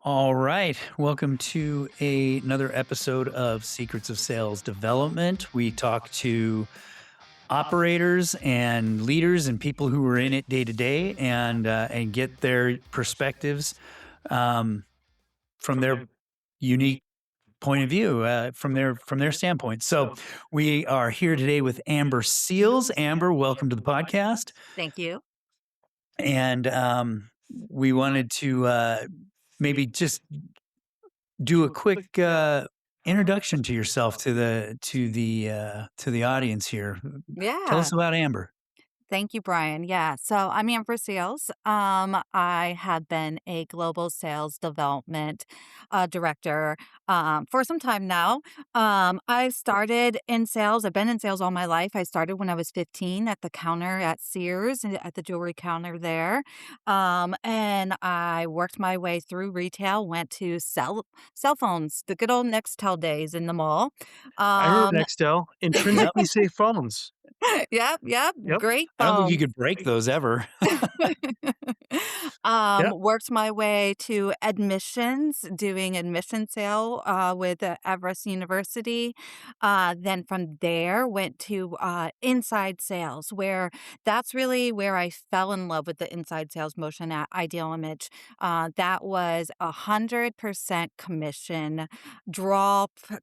All right. Welcome to another episode of Secrets of Sales Development. We talk to operators and leaders and people who are in it day to day and get their perspectives from their unique point of view, from their standpoint. So we are here today with Amber Seals. Amber, welcome to the podcast. Thank you. And we wanted to maybe just do a quick introduction to yourself to the audience here. Tell Yeah. us about Amber. Thank you, Brian. Yeah. So I'm Amber Seals. I have been a global sales development director for some time now. I started in sales. I've been in sales all my life. I started when I was 15 at the counter at Sears, at the jewelry counter there. And I worked my way through retail, went to cell phones, the good old Nextel days in the mall. I remember Um, Nextel, Yep. intrinsically safe phones. yep. Yep, Great I don't think you phones. could break those ever. yep. Worked my way to admissions, doing admission sale with Everest University. Then from there, went to inside sales, where that's really where I fell in love with the inside sales motion at Ideal Image. That was 100% commission,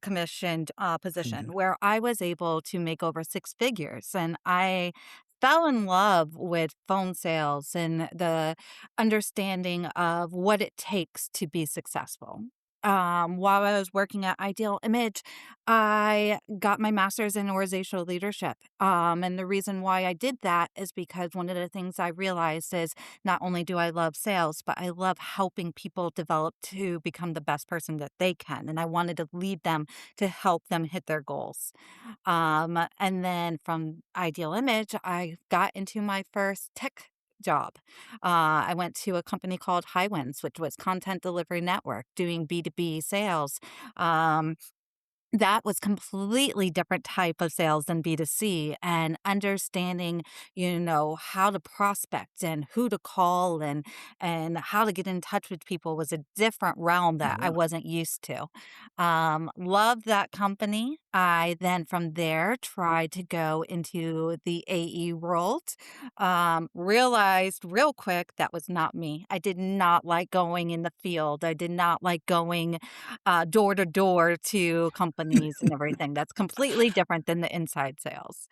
commissioned position, Mhm. where I was able to make over six figures, and I fell in love with phone sales and the understanding of what it takes to be successful. While I was working at Ideal Image, I got my master's in organizational leadership. And the reason why I did that is because one of the things I realized is not only do I love sales, but I love helping people develop to become the best person that they can. And I wanted to lead them to help them hit their goals. And then from Ideal Image, I got into my first tech job. I went to a company called Highwinds, which was content delivery network, doing B2B sales. Um, that was completely different type of sales than B2C, and understanding, how to prospect and who to call and how to get in touch with people was a different realm that I Yeah. wasn't used to. Loved that company. I then from there tried to go into the AE world. Realized real quick that was not me. I did not like going in the field. I did not like going door to door to companies and everything. That's completely different than the inside sales.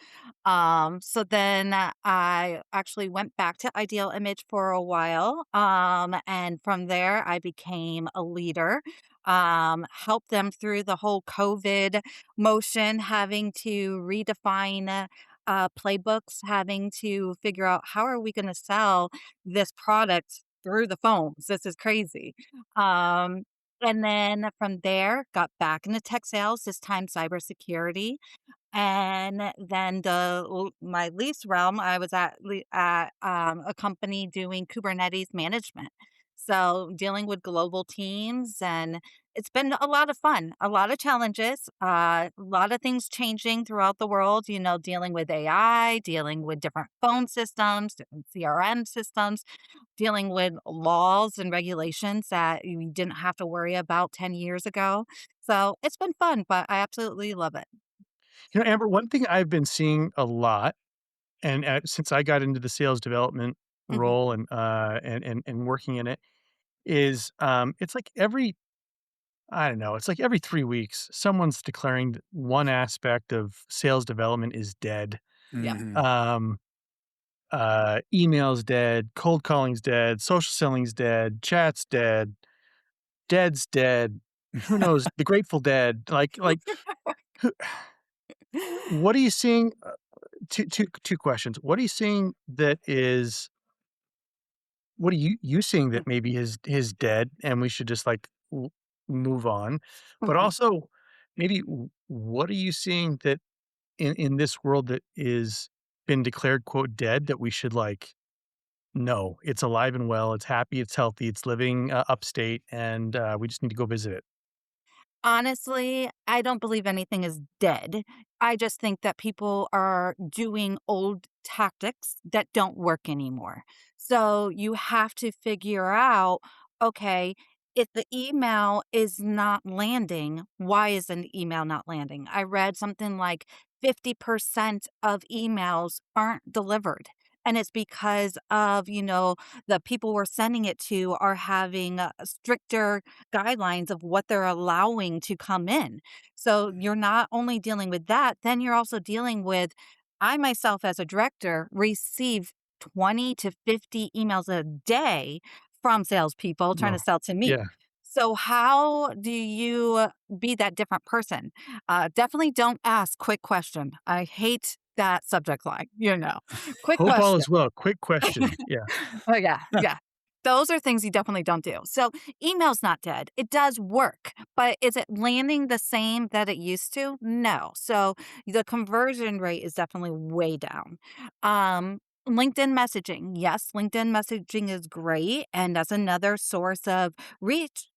So then I actually went back to Ideal Image for a while. And from there, I became a leader, helped them through the whole COVID motion, having to redefine playbooks, having to figure out how are we going to sell this product through the phones. This is crazy. Um, and then from there, got back into tech sales, this time cybersecurity. And then my lease realm, I was at a company doing Kubernetes management. So dealing with global teams, and it's been a lot of fun, a lot of challenges, a lot of things changing throughout the world, dealing with AI, dealing with different phone systems, different CRM systems, dealing with laws and regulations that you didn't have to worry about 10 years ago. So it's been fun, but I absolutely love it. Amber, one thing I've been seeing a lot, and since I got into the sales development Mhm. role and working in it, is it's like I don't know, it's like every 3 weeks, someone's declaring that one aspect of sales development is dead. Yeah. Mhm. Um, email's dead, cold calling's dead, social selling's dead, chat's dead, dead's dead. Who knows? The Grateful Dead. Like, who, what are you seeing? Two questions. What are you seeing that is what are you seeing that maybe is dead and we should just like move on? But Mhm. also maybe what are you seeing that in this world that is been declared quote dead that we should like no, it's alive and well, it's happy, it's healthy, it's living upstate, and we just need to go visit it. Honestly, I don't believe anything is dead. I just think that people are doing old tactics that don't work anymore. So you have to figure out, okay, if the email is not landing, why is an email not landing? I read something like 50% of emails aren't delivered. And it's because of, the people we're sending it to are having stricter guidelines of what they're allowing to come in. So you're not only dealing with that, then you're also dealing with, I myself as a director receive 20 to 50 emails a day from salespeople trying to No. sell to me. Yeah. So how do you be that different person? Definitely don't ask quick question. I hate that subject line. Quick Hope all question. is well. Quick question. Yeah. Oh, yeah, yeah. Those are things you definitely don't do. So, email's not dead. It does work, but is it landing the same that it used to? No. So, the conversion rate is definitely way down. LinkedIn messaging. Yes, LinkedIn messaging is great, and that's another source of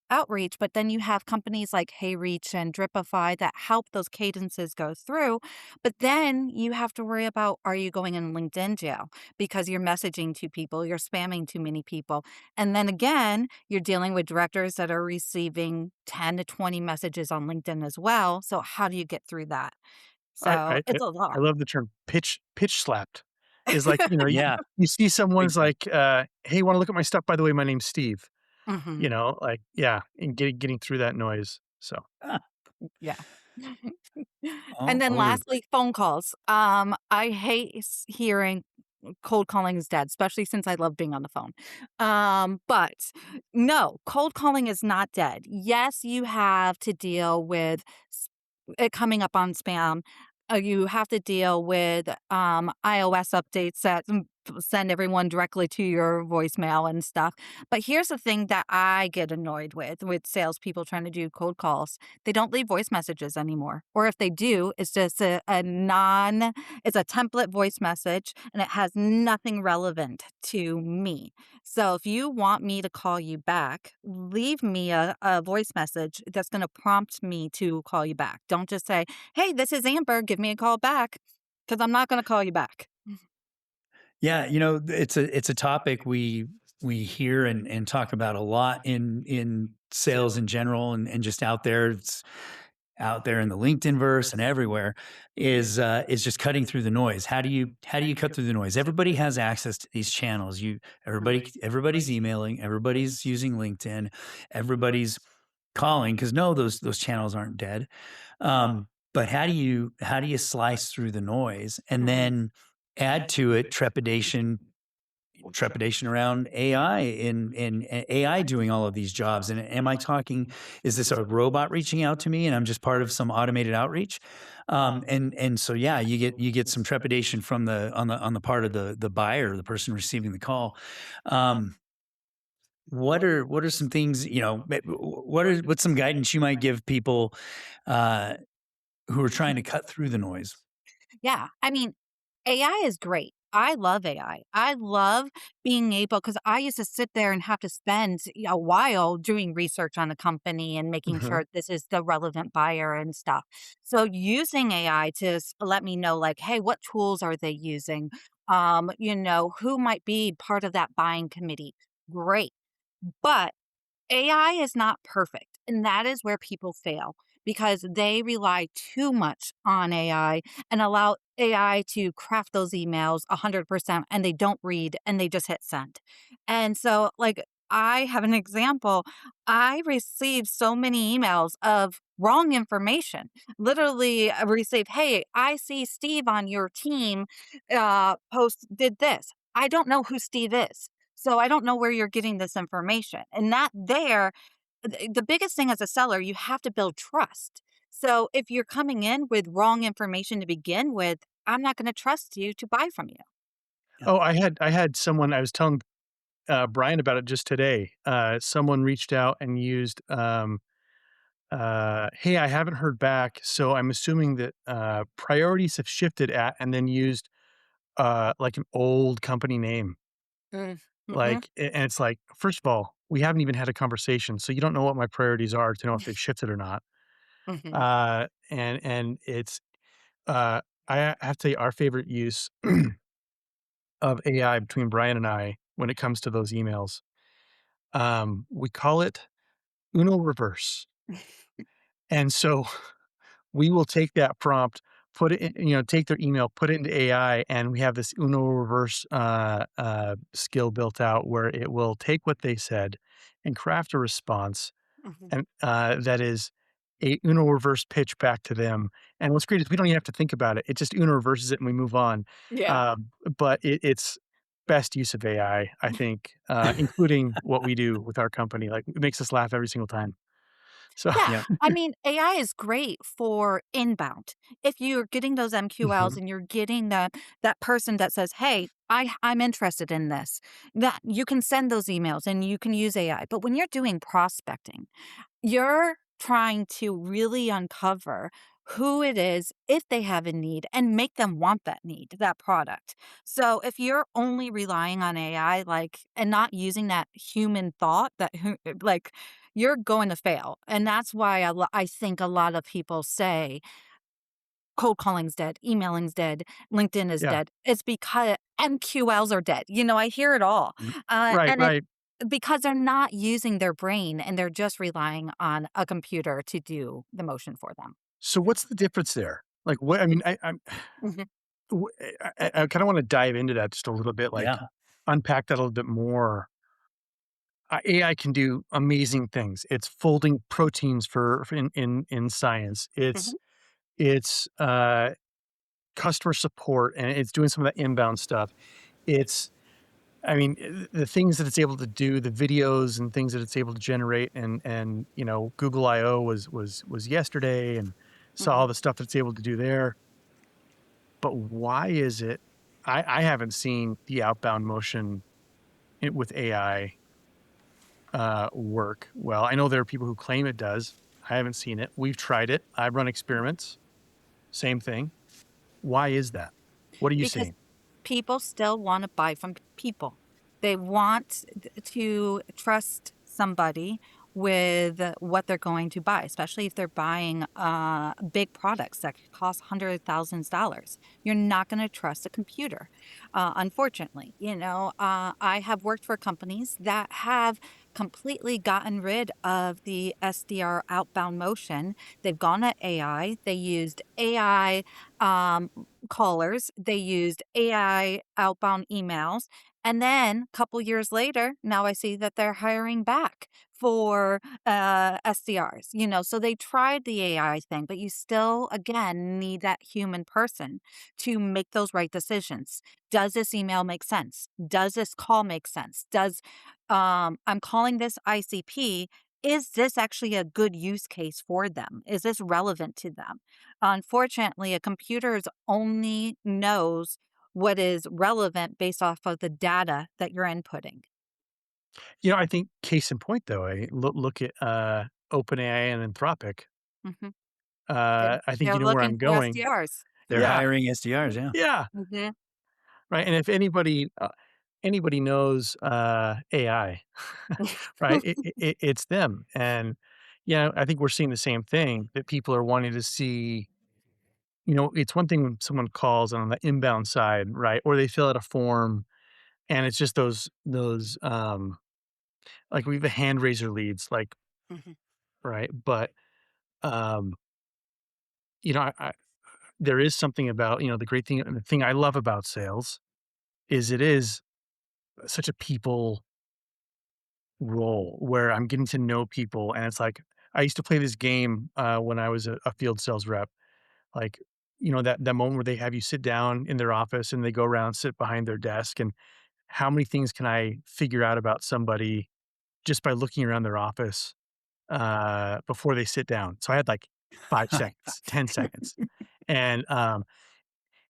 outreach, but then you have companies like HeyReach and Dripify that help those cadences go through. But then you have to worry about, are you going in LinkedIn jail? Because you're messaging to people, you're spamming too many people. And then again, you're dealing with directors that are receiving 10 to 20 messages on LinkedIn as well. So how do you get through that? I So I I it's a I lot. love the term pitch slapped. Is like, Yeah, you see someone's big time. like, "Hey, wanna look at my stuff? By the way, my name's Steve." Hmm. Like, yeah, and getting through that noise, so Yeah. And All then over. lastly, phone calls. I hate hearing cold calling is dead, especially since I love being on the phone. But no, cold calling is not dead. Yes, you have to deal with it coming up on spam. You have to deal with iOS updates that send everyone directly to your voicemail and stuff. But here's the thing that I get annoyed with salespeople trying to do cold calls. They don't leave voice messages anymore. Or if they do, it's just it's a template voice message and it has nothing relevant to me. So if you want me to call you back, leave me a voice message that's going to prompt me to call you back. Don't just say, hey, this is Amber, give me a call back, because I'm not going to call you back. Yeah, it's a topic we hear and talk about a lot in sales in general and just out there. It's out there in the LinkedIn verse and everywhere is just cutting through the noise. How do you cut through the noise? Everybody has access to these channels. Everybody's emailing, everybody's using LinkedIn, everybody's calling because no, those channels aren't dead. But how do you slice through the noise and Mhm. then add to it trepidation around AI and AI doing all of these jobs. And am I talking, is this a robot reaching out to me and I'm just part of some automated outreach? And so yeah, you get some trepidation from the part of the buyer, the person receiving the call. Um, what are some things, what's some guidance you might give people uh, who are trying to cut through the noise? Yeah. I mean, AI is great. I love AI. I love being able, because I used to sit there and have to spend a while doing research on a company and making mhm. sure this is the relevant buyer and stuff. So using AI to let me know, like, hey, what tools are they using? Who might be part of that buying committee? Great. But AI is not perfect, and that is where people fail because they rely too much on AI and allow AI to craft those emails 100% and they don't read and they just hit send. And so, like, I have an example. I received so many emails of wrong information. Literally, I received, hey, I see Steve on your team post did this. I don't know who Steve is. So I don't know where you're getting this information. And that there, the biggest thing as a seller, you have to build trust. So if you're coming in with wrong information to begin with, I'm not going to trust you to buy from you. Yeah. Oh, I had someone I was telling, Brian about it just today. Someone reached out and used, "Hey, I haven't heard back, so I'm assuming that, priorities have shifted at," and then used, like, an old company name. Mm. Mhm. Like, and it's like, first of all, we haven't even had a conversation, so you don't know what my priorities are to know if they've shifted or not. Mhm. And it's, I have to tell you our favorite use of AI between Brian and I when it comes to those emails, we call it Uno reverse. And so we will take that prompt, put it in, take their email, put it into AI, and we have this Uno reverse skill built out where it will take what they said and craft a response Mhm. and that is a Uno reverse pitch back to them. And what's great is we don't even have to think about it. It just Uno reverses it and we move on. Yeah. Um, but it's best use of AI, think, including what we do with our company. Like it makes us laugh every single time. So Yeah, Yep. I mean, AI is great for inbound. If you're getting those MQLs mhm, and you're getting that person that says, "Hey, I'm interested in this," that you can send those emails and you can use AI. But when you're doing prospecting, you're trying to really uncover who it is, if they have a need, and make them want that need, that product. So if you're only relying on AI, like, and not using that human thought, like, you're going to fail. And that's why I think a lot of people say cold calling's dead, emailing's dead, LinkedIn is yeah, dead. It's because MQLs are dead. I hear it all. Mhm. right, And it's right. because they're not using their brain and they're just relying on a computer to do the motion for them. So what's the difference there? Like what? I mean, Mhm, I kind of want to dive into that just a little bit, like Yeah. unpack that a little bit more. AI can do amazing things. It's folding proteins for in science. mhm, It's customer support, and it's doing some of that inbound stuff. It's I mean, the things that it's able to do, the videos and things that it's able to generate, and Google I/O was yesterday, and saw mhm. all the stuff that it's able to do there. But why is it? I haven't seen the outbound motion with AI work well. I know there are people who claim it does. I haven't seen it. We've tried it. I've run experiments. Same thing. Why is that? What are you Because seeing? people still wanna buy from people. They want to trust somebody with what they're going to buy, especially if they're buying, big products that could cost hundreds of thousands of dollars. You're not gonna trust a computer, unfortunately, I have worked for companies that have completely gotten rid of the SDR outbound motion. They've gone to AI. They used AI, callers. They used AI outbound emails. And then a couple years later, now I see that they're hiring back for SDRs, so they tried the AI thing, but you still, again, need that human person to make those right decisions. Does this email make sense? Does this call make sense? I'm calling this ICP. Is this actually a good use case for them? Is this relevant to them? Unfortunately, a computer's only knows what is relevant based off of the data that you're inputting. I think case in point though, look at OpenAI and Anthropic. Mhm. They're I think they're you know where looking I'm for going. SDRs. They're Yeah, hiring SDRs, yeah. yeah, Mhm, right. And if anybody knows AI, right, it's them. And I think we're seeing the same thing that people are wanting to see. It's one thing when someone calls on the inbound side, right, or they fill out a form, and it's just those like we have the hand raiser leads, like, mhm. right, but um, I there is something about, the great thing and the thing I love about sales is it is such a people role where I'm getting to know people, and it's like I used to play this game, when I was a field sales rep, like, that moment where they have you sit down in their office and they go around, sit behind their desk, and how many things can I figure out about somebody just by looking around their office, before they sit down? So I had, like, 5 seconds, 10 seconds, and,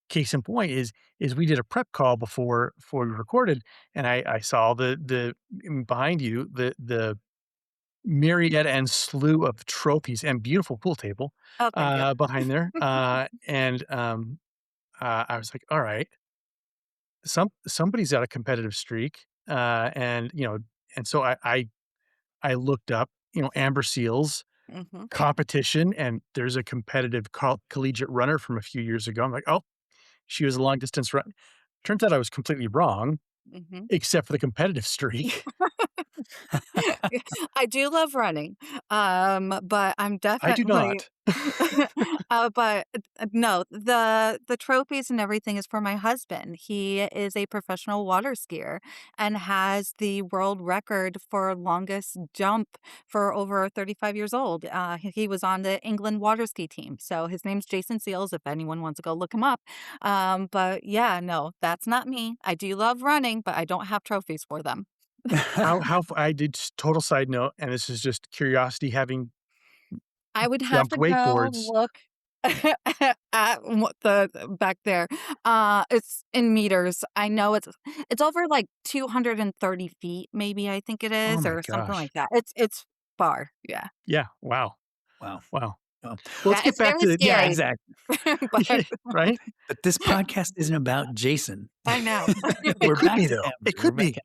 case in point is we did a prep call before we recorded, and I saw behind you, the myriad and slew of trophies and beautiful pool table, Oh, thank you. behind there, I was like, "Alright, somebody's got a competitive streak," and so I looked up, Amber Seals Mhm, competition, and there's a competitive collegiate runner from a few years ago. I'm like, "Oh, she was a long distance run." Turns out I was completely wrong, mhm. except for the competitive streak. I do love running, but I'm I do definitely not. but no, the trophies and everything is for my husband. He is a professional water skier and has the world record for longest jump for over 35 years old. He was on the England water ski team, so his name's Jason Seals. If anyone wants to go look him up, but yeah, no, that's not me. I do love running, but I don't have trophies for them. How f I did s total side note, and this is just curiosity, having I would have jumped to go wakeboards. look at what the back there. It's in meters. I know it's over, like, 230 feet, maybe, I think it Oh is, my or something gosh. like that. It's far, yeah. Yeah, wow, Wow. wow. Well, Well, let's Yeah, get it's back very to yeah, scary, exactly. but Right? but this podcast isn't about Jason. I know. It We're could back be to though. Amber. It We're could back. be.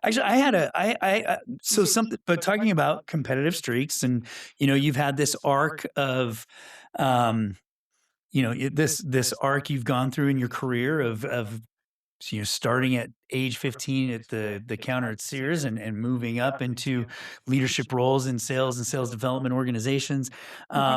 Actually, I had a so something, but talking about competitive streaks, and you've had this arc of, um, this arc you've gone through in your career of starting at age 15 at the counter at Sears, and moving up into leadership roles in sales and sales development organizations. Mhm,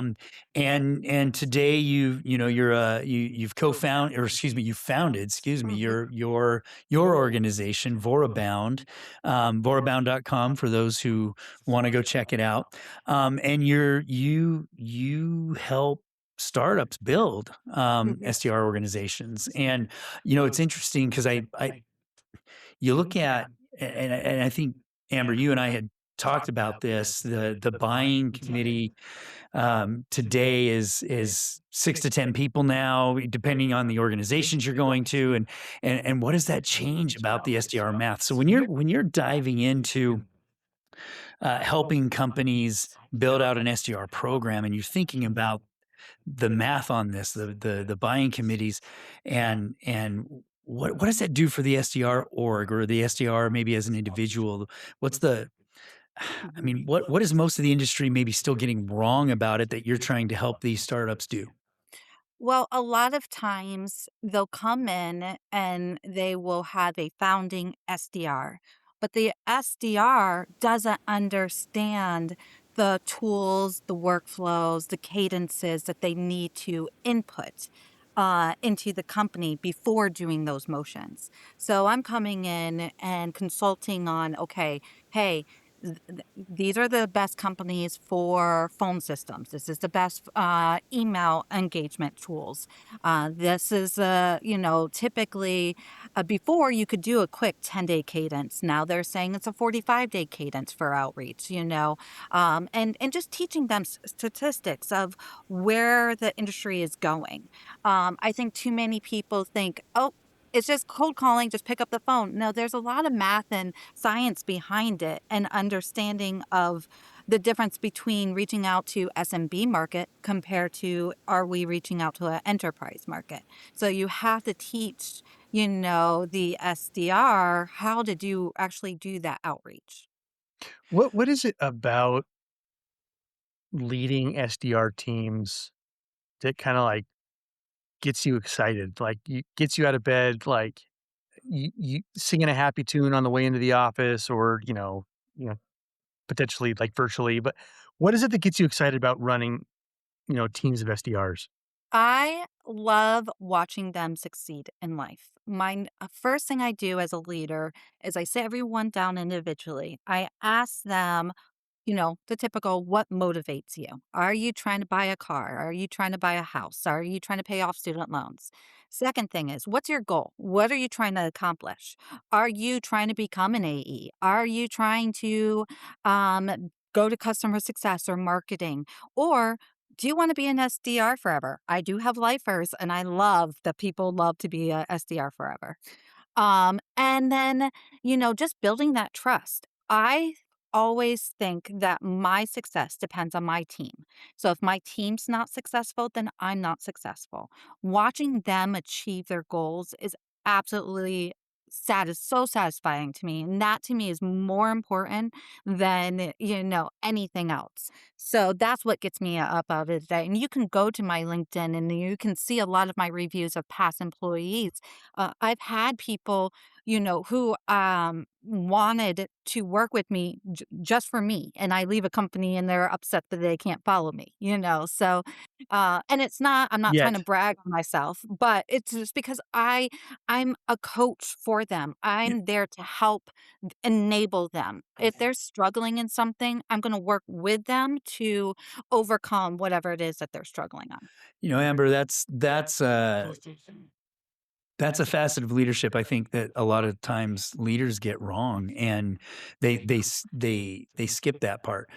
And today you've co-found, or excuse me, you founded, excuse me, mhm, your organization, Vorabound, vorabound.com for those who want to go check it out. And you help startups build mhm, SDR organizations. And it's interesting because you look at, and I think, Amber, you and I had talked about this. The buying committee today is 6 to 10 people now, depending on the organizations you're going to, and what does that change about the SDR math? So when you're diving into helping companies build out an SDR program, and you're thinking about the math on this, the buying committees, and what does that do for the SDR org, or the SDR maybe as an individual? What's the I mhm. mean, what is most of the industry maybe still getting wrong about it that you're trying to help these startups do? Well, a lot of times they'll come in and they will have a founding SDR, but the SDR doesn't understand the tools, the workflows, the cadences that they need to input into the company before doing those motions. So I'm coming in and consulting on, okay, hey, these are the best companies for phone systems. This is the best email engagement tools. This is, typically before you could do a quick 10-day cadence. Now they're saying it's a 45-day cadence for outreach, and just teaching them statistics of where the industry is going. I think too many people think, oh, it's just cold calling, just pick up the phone. No, there's a lot of math and science behind it, and understanding of the difference between reaching out to SMB market compared to, are we reaching out to an enterprise market? So you have to teach, the SDR how to actually do that outreach. What is it about leading SDR teams that kinda, like, gets you excited? Like, gets you out of bed, like, you singing a happy tune on the way into the office, or, potentially, like, virtually, but what is it that gets you excited about running, teams of SDRs? I love watching them succeed in life. First thing I do as a leader is I sit everyone down individually. I ask them, the typical, what motivates you? Are you trying to buy a car? Are you trying to buy a house? Are you trying to pay off student loans? Second thing is, what's your goal? What are you trying to accomplish? Are you trying to become an AE? Are you trying to go to customer success or marketing? Or do you want to be an SDR forever? I do have lifers, and I love that people love to be a SDR forever. And then, just building that trust. I always think that my success depends on my team. So if my team's not successful, then I'm not successful. Watching them achieve their goals is absolutely so satisfying to me. And that to me is more important than, anything else. So that's what gets me up out of the day. And you can go to my LinkedIn and you can see a lot of my reviews of past employees. I've had people, who wanted to work with me just for me, and I leave a company and they're upset that they can't follow me. So and it's not, I'm not trying to Yet. brag on myself, but it's just because I'm a coach for them. You I'm there to help enable them. If they're struggling in something, I'm going to work with them to overcome whatever it is that they're struggling on. Amber, that's a facet of leadership I think that a lot of times leaders get wrong, and they skip that part.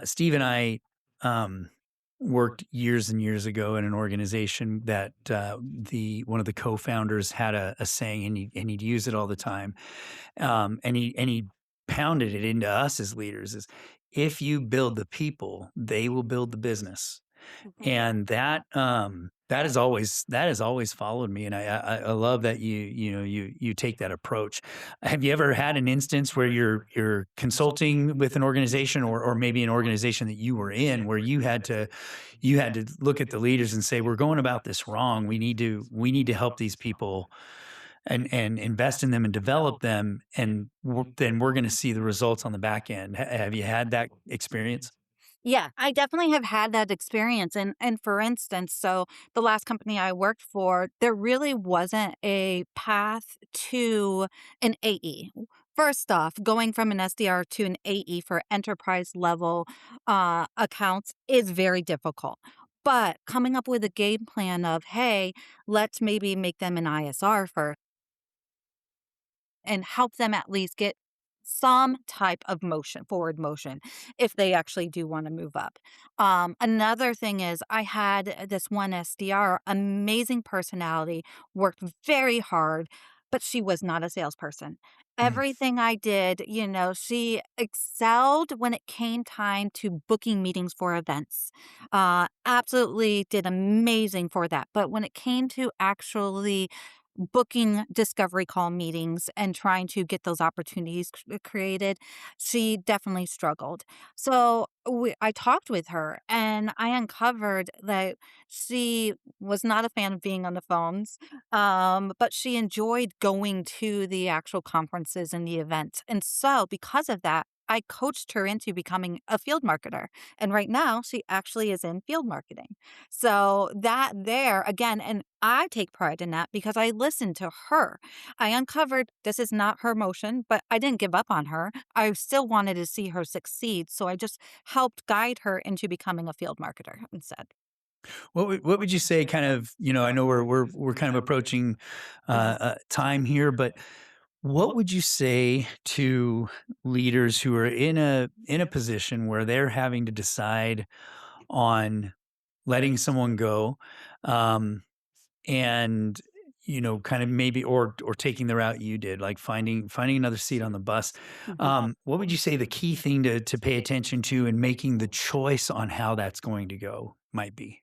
Steve and I um, worked years and years ago in an organization that the one of the co-founders had a saying, and he'd use it all the time, and he pounded it into us as leaders: is if you build the people, they will build the business. And that has always followed me, and I love that you take that approach. Have you ever had an instance where you're consulting with an organization, or maybe an organization that you were in, where you had to look at the leaders and say, we're going about this wrong. We need to help these people and invest in them and develop them, and then we're going to see the results on the back end. Have you had that experience? Yeah, I definitely have had that experience. And for instance, so the last company I worked for, there really wasn't a path to an AE. First off, going from an SDR to an AE for enterprise level accounts is very difficult. But coming up with a game plan of, hey, let's maybe make them an ISR first and help them at least get some type of motion, forward motion, if they actually do want to move up. Another thing is, I had this one SDR, amazing personality, worked very hard, but she was not a salesperson. Mhm. Everything I did, she excelled when it came time to booking meetings for events. Absolutely did amazing for that. But when it came to actually booking discovery call meetings and trying to get those opportunities created, she definitely struggled. So I talked with her and I uncovered that she was not a fan of being on the phones, but she enjoyed going to the actual conferences and the events. And so, because of that, I coached her into becoming a field marketer. And right now, she actually is in field marketing. So that there again, and I take pride in that because I listened to her. I uncovered this is not her motion, but I didn't give up on her. I still wanted to see her succeed. So I just helped guide her into becoming a field marketer instead. What would you say? Kind of, I know we're kind of approaching time here, but what would you say to leaders who are in a position where they're having to decide on letting someone go, um, and kind of maybe, or taking the route you did, like finding another seat on the bus? What would you say the key thing to pay attention to in making the choice on how that's going to go might be?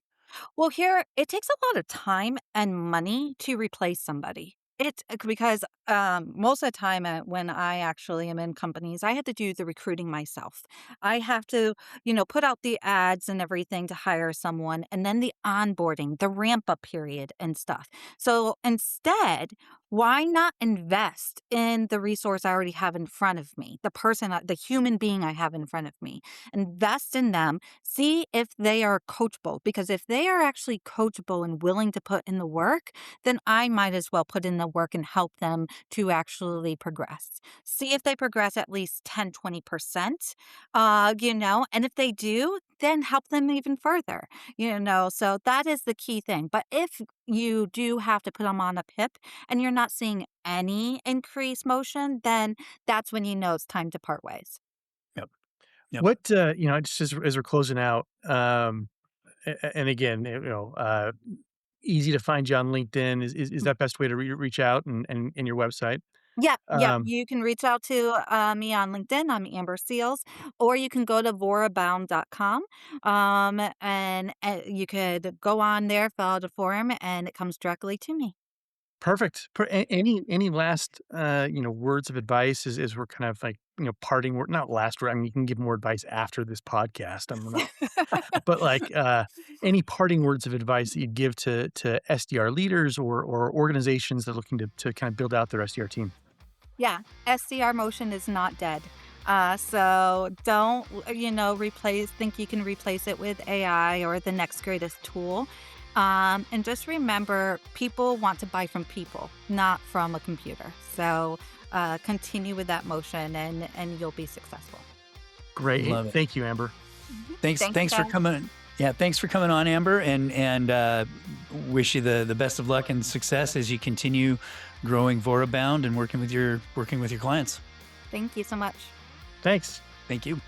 Well, here it takes a lot of time and money to replace somebody. It's because most of the time when I actually am in companies, I have to do the recruiting myself. I have to, put out the ads and everything to hire someone, and then the onboarding, the ramp up period, and stuff. So instead, why not invest in the resource I already have in front of me, the person, the human being I have in front of me? Invest in them. See if they are coachable, because if they are actually coachable and willing to put in the work, then I might as well put in the work and help them to actually progress. See if they progress at least 10, 20%, and if they do, then help them even further. So that is the key thing. But if you do have to put them on a PIP and you're not seeing any increased motion, then that's when you know it's time to part ways. Yep. Yep. What, just as we're closing out, and again, easy to find you on LinkedIn. Is that best way to reach out, and your website? Yeah, yeah. Um, You can reach out to me on LinkedIn. I'm Amber Seals, or you can go to vorabound.com, and you could go on there, fill out a form, and it comes directly to me. Perfect. Any last, words of advice as we're kind of like, parting word, not last word. I mean, you can give more advice after this podcast. I'm not, but like, any parting words of advice that you'd give to SDR leaders or organizations that are looking to kind of build out their SDR team? Yeah, SDR motion is not dead. So don't, think you can replace it with AI or the next greatest tool. And just remember, people want to buy from people, not from a computer. So continue with that motion and you'll be successful. Great. Hey, Love it. thank you, Amber. Thanks. Thanks, Thanks for guys. coming. Yeah, thanks for coming on, Amber, and wish you the best of luck and success as you continue growing Vorabound and working with your clients. Thank you so much. Thanks. Thank you.